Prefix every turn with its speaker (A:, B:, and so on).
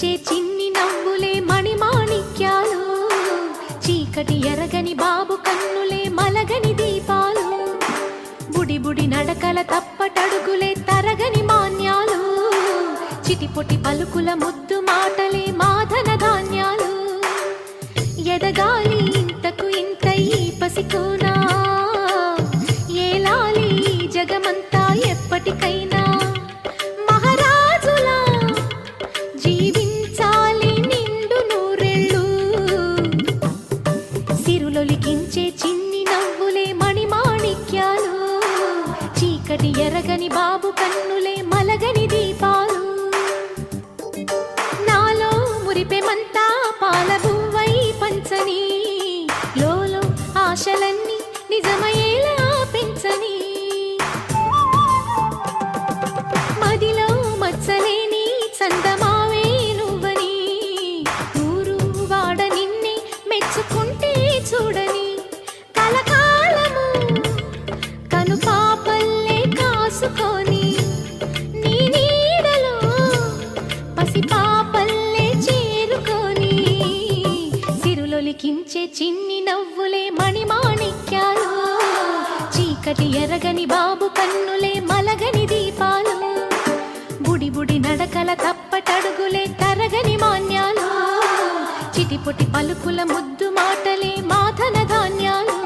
A: ఒలికించే చిన్ని నవ్వులే మణిమాణిక్యాలు, చీకటి ఎరగని బాబు కన్నులే మలగని దీపాలు, బుడి బుడి నడకల తప్పటడుగులే తరగని మాన్యాలు, చిటిపొటి పలుకుల ముద్దు మాటలే మాధన ధాన్యాలు. ఎదగాలి ఇంతకు ఇంత ఈ పసికోనా, ఏలాలి జగమంతా ఎప్పటికైనా, మహారాజులా జీవించాలి నిండు నూరెళ్ళు. సిరులొలికించే చిన్ని నవ్వులే మణిమాణిక్యాలు, చీకటి ఎరగని బాబు కన్నులే మలగని దీపాలు. నాలో మురిపెమంతా పాలబువ్వై పంచని, లోలో ఆశలన్నీ నిజమయ్యేలా పెంచని, మదిలో మచ్చలేని చందమావే నువ్వని, ఊరు వాడ నిన్నే మెచ్చుకుంటే చూడని, కలకాలము కను పాపల్లే కాసుకొని, నీ నీడలో పసిపాపల్లే చేరుకొని, సిరులొలికించే చిన్ని నవ్వులే మణిమాణిక్యాలు, చీకటి ఎరగని బాబు కన్నులే మలగని దీపాలు, బుడి బుడి నడకల తప్పటడుగులే తరగని మాన్యాలు, చిటిపొటి పలుకుల ముద్దు మాటలే మాధన ధాన్యాలు.